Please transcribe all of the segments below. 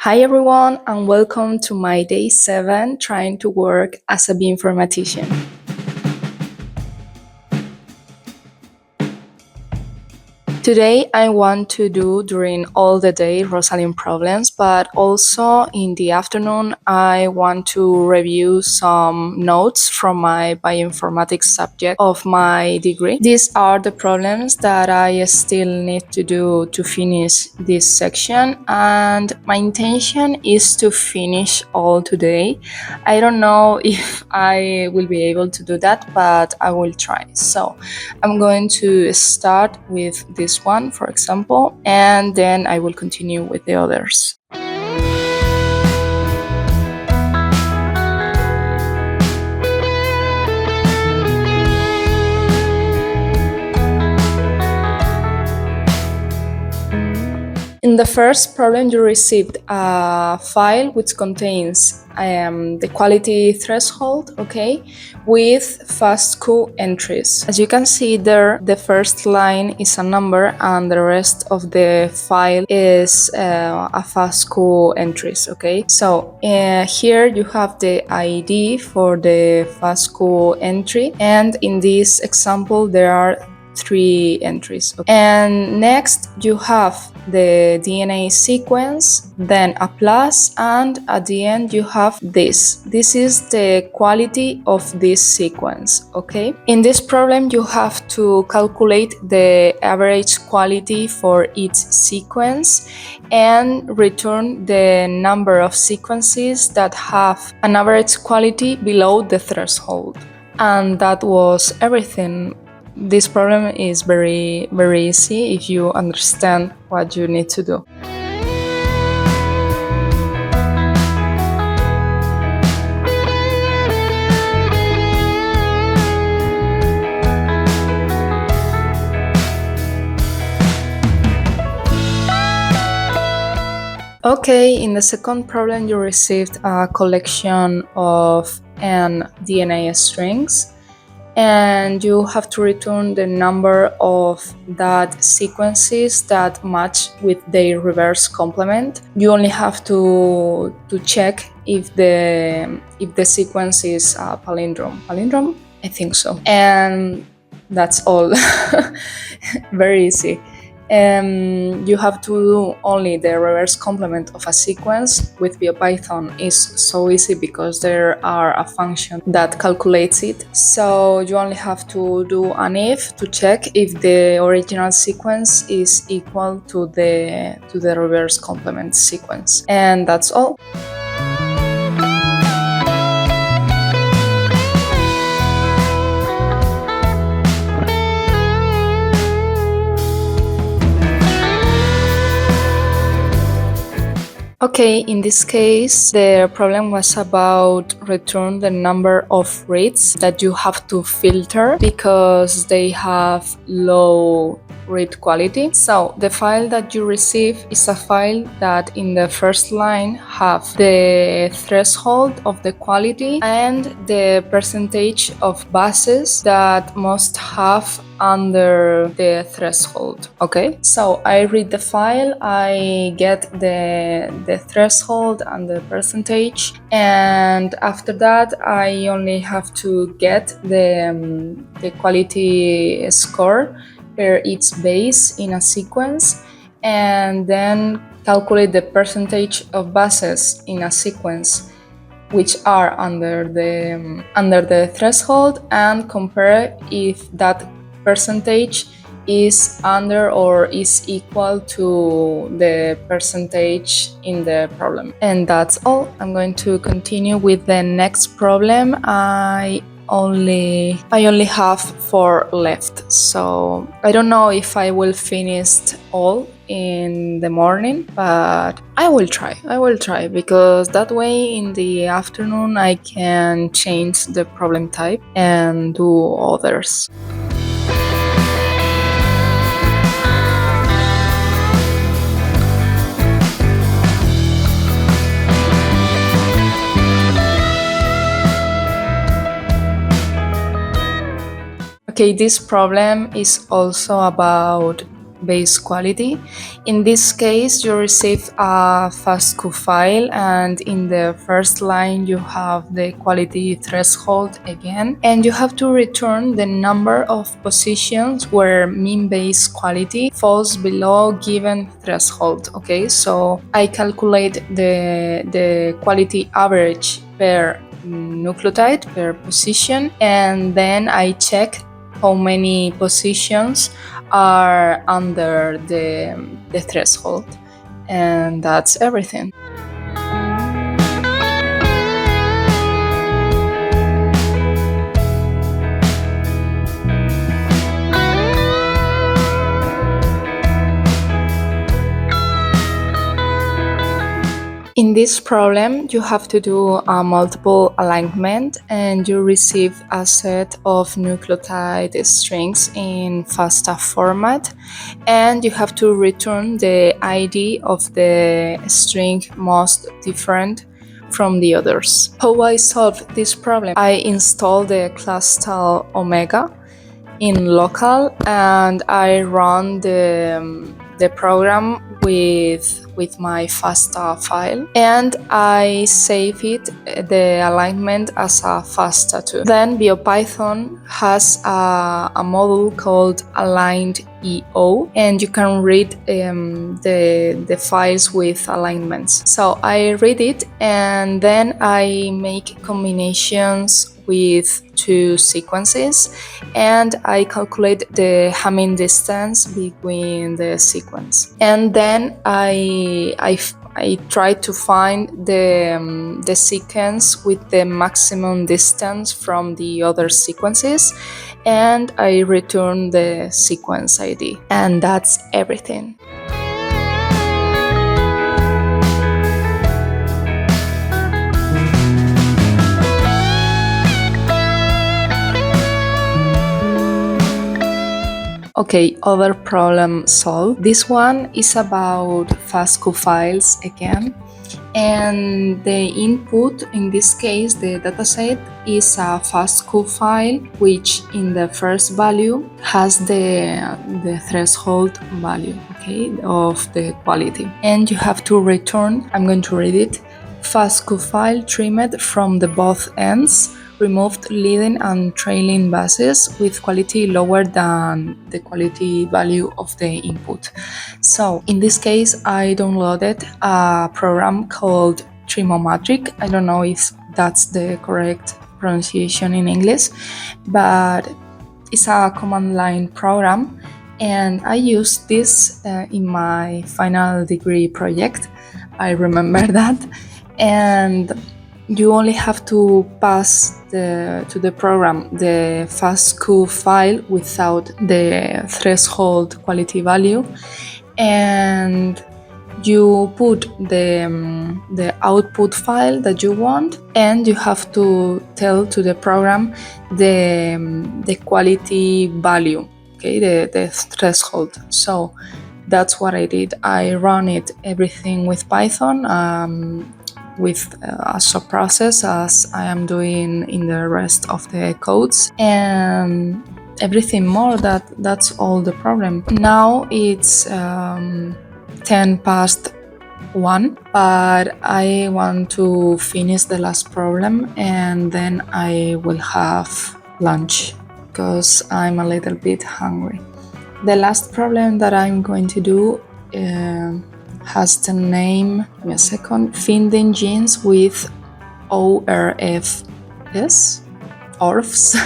Hi everyone, and welcome to my day 7 trying to work as a bioinformatician. Today I want to do during all the day Rosalind problems, but also in the afternoon I want to review some notes from my bioinformatics subject of my degree. These are the problems that I still need to do to finish this section, and my intention is to finish all today. I don't know if I will be able to do that, but I will try. So I'm going to start with this one, for example, and then I will continue with the others. In the first problem, you received a file which contains the quality threshold, okay, with FASTQ entries. As you can see there, the first line is a number and the rest of the file is a FASTQ entries, okay. So here you have the ID for the FASTQ entry, and in this example there are 3 entries. And next you have the DNA sequence, then a plus, and at the end you have this. This is the quality of this sequence, okay? In this problem you have to calculate the average quality for each sequence and return the number of sequences that have an average quality below the threshold. And that was everything. This problem is very easy if you understand what you need to do. Okay, in the second problem you received a collection of n DNA strings, and you have to return the number of that sequences that match with their reverse complement. You only have to check if the sequence is a palindrome. Palindrome? I think so. And that's all. Very easy. You have to do only the reverse complement of a sequence. With BioPython is so easy because there are a function that calculates it. So you only have to do an if to check if the original sequence is equal to the reverse complement sequence. And that's all. Okay, in this case, the problem was about return the number of reads that you have to filter because they have low read quality. So the file that you receive is a file that in the first line have the threshold of the quality and the percentage of bases that must have under the threshold. Okay, so I read the file, I get the threshold and the percentage, and after that I only have to get the quality score per each base in a sequence, and then calculate the percentage of bases in a sequence which are under the threshold, and compare if that percentage is under or is equal to the percentage in the problem. And that's all. I'm going to continue with the next problem. I only have 4 left, so I don't know if I will finish all in the morning, but I will try because that way in the afternoon I can change the problem type and do others. Okay, this problem is also about base quality. In this case, you receive a FASTQ file, and in the first line you have the quality threshold again, and you have to return the number of positions where mean base quality falls below given threshold. Okay, so I calculate the quality average per nucleotide per position, and then I check how many positions are under the threshold, and that's everything. In this problem, you have to do a multiple alignment, and you receive a set of nucleotide strings in FASTA format, and you have to return the ID of the string most different from the others. How I solve this problem? I install the class style omega in local, and I run the program with my FASTA file, and I save it, the alignment, as a FASTA too. Then BioPython has a module called aligned EO, and you can read the files with alignments. So I read it, and then I make combinations with two sequences, and I calculate the Hamming distance between the sequence, and then I try to find the sequence with the maximum distance from the other sequences, and I return the sequence ID, and that's everything. Okay, other problem solved. This one is about FASTQ files again, and the input, in this case the dataset, is a FASTQ file which in the first value has the threshold value, okay, of the quality, and you have to return, I'm going to read it, FASTQ file trimmed from the both ends, removed leading and trailing bases with quality lower than the quality value of the input. So in this case, I downloaded a program called Trimomatic. I don't know if that's the correct pronunciation in English, but it's a command line program, and I used this in my final degree project. I remember that, and you only have to pass to the program the FASTQ file without the threshold quality value, and you put the output file that you want, and you have to tell to the program the quality value, okay, the threshold. So that's what I did. I run it everything with Python, with a sub-process, as I am doing in the rest of the codes, and everything more. That's all the problem. Now it's 10 past 1, but I want to finish the last problem, and then I will have lunch because I'm a little bit hungry. The last problem that I'm going to do has the name, give me a second, finding genes with ORFs, ORFs.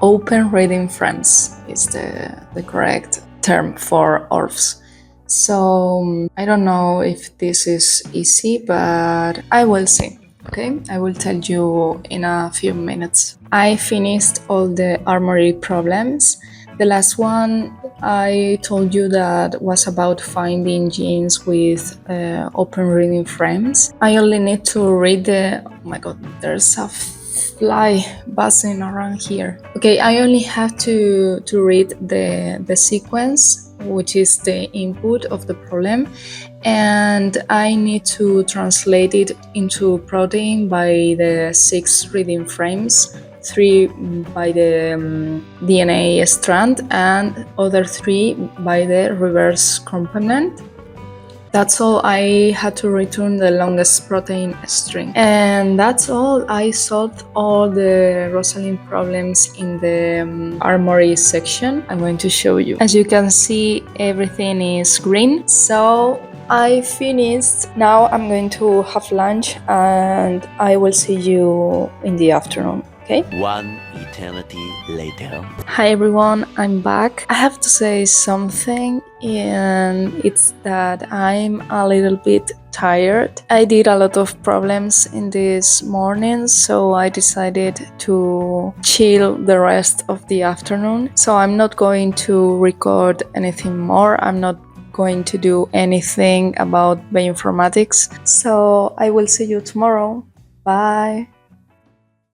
Open reading frames is the correct term for ORFs. So I don't know if this is easy, but I will see. Okay, I will tell you in a few minutes. I finished all the Armory problems. The last one I told you that was about finding genes with open reading frames. I only need to read the... Oh my god, there's a fly buzzing around here. Okay, I only have to read the sequence, which is the input of the problem, and I need to translate it into protein by the 6 reading frames 3 by the DNA strand and other 3 by the reverse component. That's all. I had to return the longest protein string. And that's all. I solved all the Rosalind problems in the Armory section. I'm going to show you. As you can see, everything is green. So I finished. Now I'm going to have lunch and I will see you in the afternoon. Okay? One eternity later. Hi everyone, I'm back. I have to say something, and it's that I'm a little bit tired. I did a lot of problems in this morning, so I decided to chill the rest of the afternoon. So I'm not going to record anything more. I'm not going to do anything about bioinformatics. So I will see you tomorrow. Bye.